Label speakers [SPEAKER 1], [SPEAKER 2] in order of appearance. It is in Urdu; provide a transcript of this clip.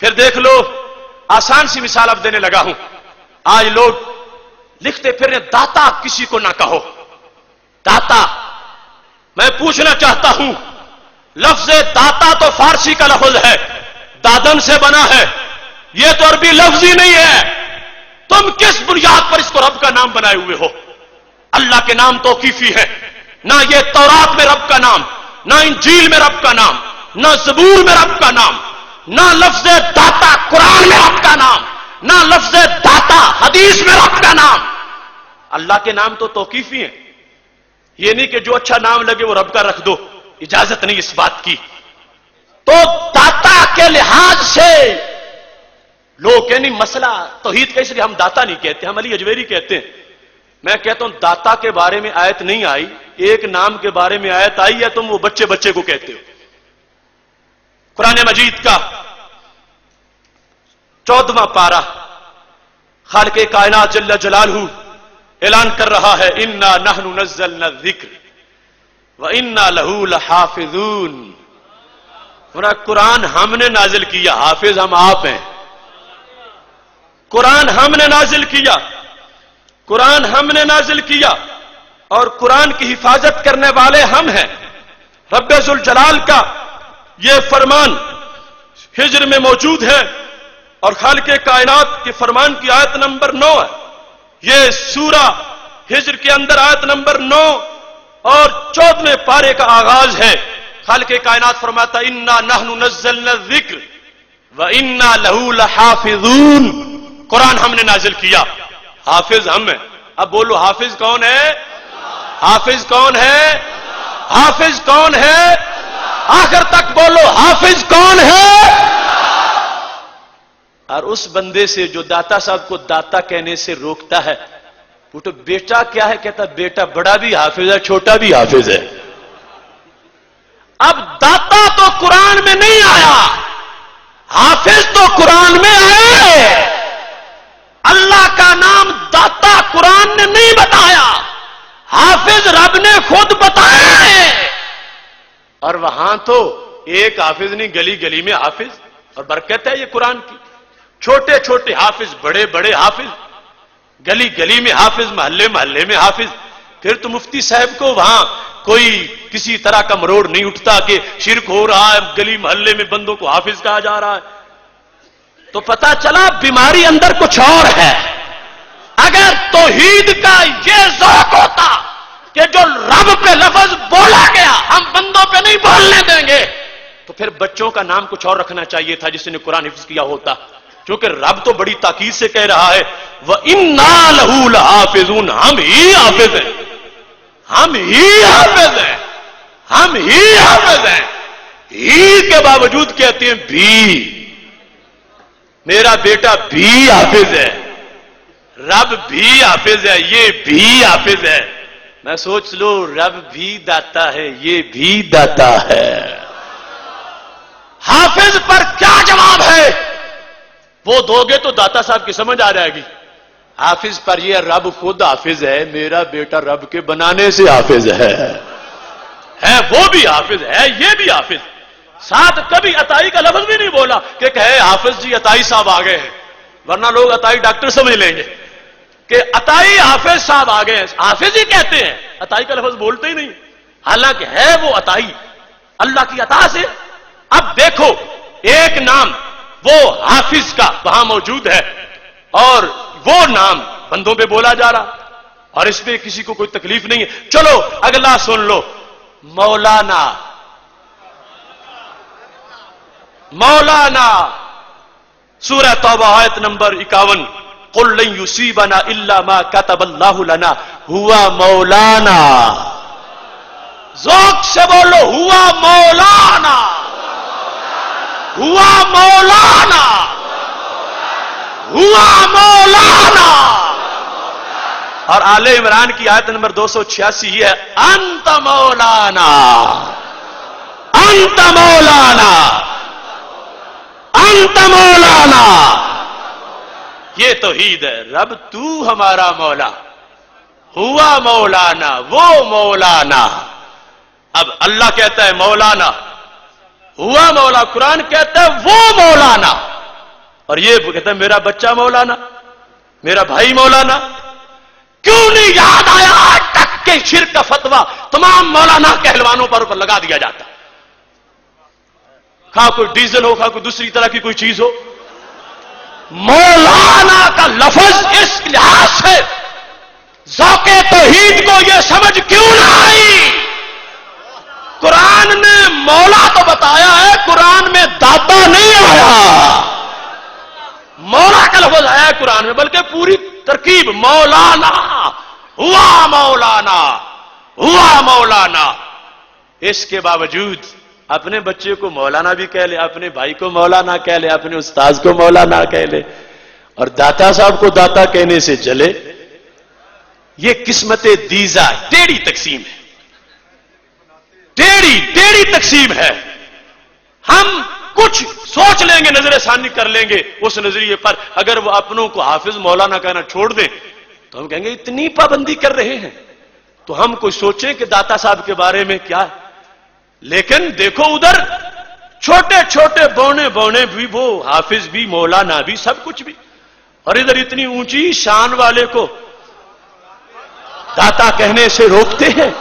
[SPEAKER 1] پھر دیکھ لو، آسان سی مثال اب دینے لگا ہوں. آج لوگ لکھتے پھر رہے داتا کسی کو نہ کہو. داتا، میں پوچھنا چاہتا ہوں، لفظ داتا تو فارسی کا لفظ ہے، دادن سے بنا ہے، یہ تو عربی لفظ ہی نہیں ہے. تم کس بنیاد پر اس کو رب کا نام بنائے ہوئے ہو؟ اللہ کے نام توقیفی ہے، نہ یہ تورات میں رب کا نام، نہ انجیل میں رب کا نام، نہ زبور میں رب کا نام، نہ لفظ داتا قرآن میں رب کا نام، نہ لفظ داتا حدیث میں رب کا نام. اللہ کے نام تو توقیفی ہیں. یہ نہیں کہ جو اچھا نام لگے وہ رب کا رکھ دو، اجازت نہیں اس بات کی. تو داتا کے لحاظ سے لوگ یعنی مسئلہ توحید کا، اس لیے ہم داتا نہیں کہتے، ہم علی اجویری کہتے ہیں. میں کہتا ہوں داتا کے بارے میں آیت نہیں آئی، ایک نام کے بارے میں آیت آئی ہے، تم وہ بچے بچے کو کہتے ہو. قرآن مجید کا 14واں پارہ خالق کائنات جل جلالہ اعلان کر رہا ہے، انا نحن نزلنا الذکر وانا لہ لحافظون. قرآن ہم نے نازل کیا، حافظ ہم آپ ہیں. قرآن ہم نے نازل کیا، قرآن ہم نے نازل کیا، اور قرآن کی حفاظت کرنے والے ہم ہیں. رب ذوالجلال کا یہ فرمان ہجر میں موجود ہے، اور خالق کائنات کے فرمان کی آیت نمبر 9 ہے. یہ سورہ ہجر کے اندر آیت نمبر 9 اور 14ویں پارے کا آغاز ہے. خالق کائنات فرماتا انا نحن نزلنا الذکر وانا لہ لحافظون. قرآن ہم نے نازل کیا، حافظ ہم ہیں. اب بولو حافظ کون ہے؟ حافظ کون ہے؟ حافظ کون ہے؟ آخر تک بولو حافظ کون ہے؟ اور اس بندے سے جو داتا صاحب کو داتا کہنے سے روکتا ہے، پوچھو بیٹا کیا ہے؟ کہتا بیٹا بڑا بھی حافظ ہے، چھوٹا بھی حافظ ہے. اب داتا تو قرآن میں نہیں آیا، حافظ تو قرآن میں آیا. اللہ کا نام داتا قرآن نے نہیں بتایا، حافظ رب نے خود بتایا ہے. اور وہاں تو ایک حافظ نہیں، گلی گلی میں حافظ. اور برکت ہے یہ قرآن کی. چھوٹے چھوٹے حافظ، بڑے بڑے حافظ، گلی گلی میں حافظ، محلے محلے میں حافظ. پھر تو مفتی صاحب کو وہاں کوئی کسی طرح کا مروڑ نہیں اٹھتا کہ شرک ہو رہا ہے، گلی محلے میں بندوں کو حافظ کہا جا رہا ہے. تو پتا چلا بیماری اندر کچھ اور ہے. اگر توحید کا یہ ذوق ہوتا کہ جو رب پہ لفظ بولا گیا ہم بندوں پہ نہیں بولنے دیں گے، تو پھر بچوں کا نام کچھ اور رکھنا چاہیے تھا جس نے قرآن حفظ کیا ہوتا. کیونکہ رب تو بڑی تاکید سے کہہ رہا ہے وَإِنَّا لَهُ لَحَافِظُونَ. ہم ہی حافظ ہیں، ہم ہی حافظ ہیں، ہم ہی حافظ ہیں. ہی کے باوجود کہتے ہیں بھی. میرا بیٹا بھی حافظ ہے، رب بھی حافظ ہے، یہ بھی حافظ ہے. میں سوچ لو رب بھی داتا ہے، یہ بھی داتا ہے. حافظ پر کیا جواب ہے؟ وہ دو گے تو داتا صاحب کی سمجھ آ جائے گی. حافظ پر یہ رب خود حافظ ہے، میرا بیٹا رب کے بنانے سے حافظ ہے، وہ بھی حافظ ہے، یہ بھی حافظ. ساتھ کبھی عطائی کا لفظ بھی نہیں بولا کہ کہے حافظ جی عطائی صاحب آ گئے ہیں، ورنہ لوگ عطائی ڈاکٹر سمجھ لیں گے کہ عطائی حافظ صاحب آ گئے ہیں. حافظ ہی کہتے ہیں، عطائی کا لفظ بولتے ہی نہیں، حالانکہ ہے وہ عطائی اللہ کی عطا سے. اب دیکھو ایک نام وہ حافظ کا وہاں موجود ہے، اور وہ نام بندوں پہ بولا جا رہا، اور اس پہ کسی کو کوئی تکلیف نہیں ہے. چلو اگلا سن لو، مولانا. مولانا سورہ توبہ آیت نمبر 51 قل لن یصیبنا الا ما كتب اللہ لنا ہوا مولانا. ذوق سے بولو ہوا مولانا، ہوا مولانا، ہوا مولانا. اور آل عمران کی آیت نمبر 286 یہ ہے انت مولانا، انت مولانا، انت مولانا. یہ توحید ہے. رب تو ہمارا مولا، ہوا مولانا، وہ مولانا. اب اللہ کہتا ہے مولانا، ہوا مولا. قرآن کہتا ہے وہ مولانا. اور یہ کہتا ہے میرا بچہ مولانا، میرا بھائی مولانا. کیوں نہیں یاد آیا آج تک کہ شرک کا فتویٰ تمام مولانا کہلوانوں پر لگا دیا جاتا؟ خواہ کوئی ڈیزل ہو، خواہ کوئی دوسری طرح کی کوئی چیز ہو. مولانا کا لفظ اس لحاظ سے ذوق توحید کو یہ سمجھ کیوں نہ آئی؟ قرآن نے مولا تو بتایا ہے، قرآن میں داتا نہیں آیا. مولا کا لفظ آیا ہے قرآن میں، بلکہ پوری ترکیب مولانا ہوا، مولانا ہوا، مولانا. اس کے باوجود اپنے بچے کو مولانا بھی کہہ لے، اپنے بھائی کو مولانا کہہ لے، اپنے استاذ کو مولانا کہہ لے، اور داتا صاحب کو داتا کہنے سے چلے. یہ قسمت دیزا ٹیڑھی تقسیم ہے، ٹیڑھی تقسیم ہے. ہم کچھ سوچ لیں گے، نظر ثانی کر لیں گے اس نظریے پر. اگر وہ اپنوں کو حافظ مولانا کہنا چھوڑ دیں تو ہم کہیں گے اتنی پابندی کر رہے ہیں، تو ہم کوئی سوچیں کہ داتا صاحب کے بارے میں کیا ہے. لیکن دیکھو ادھر چھوٹے چھوٹے بونے بھی وہ حافظ بھی مولانا بھی سب کچھ بھی، اور ادھر اتنی اونچی شان والے کو داتا کہنے سے روکتے ہیں.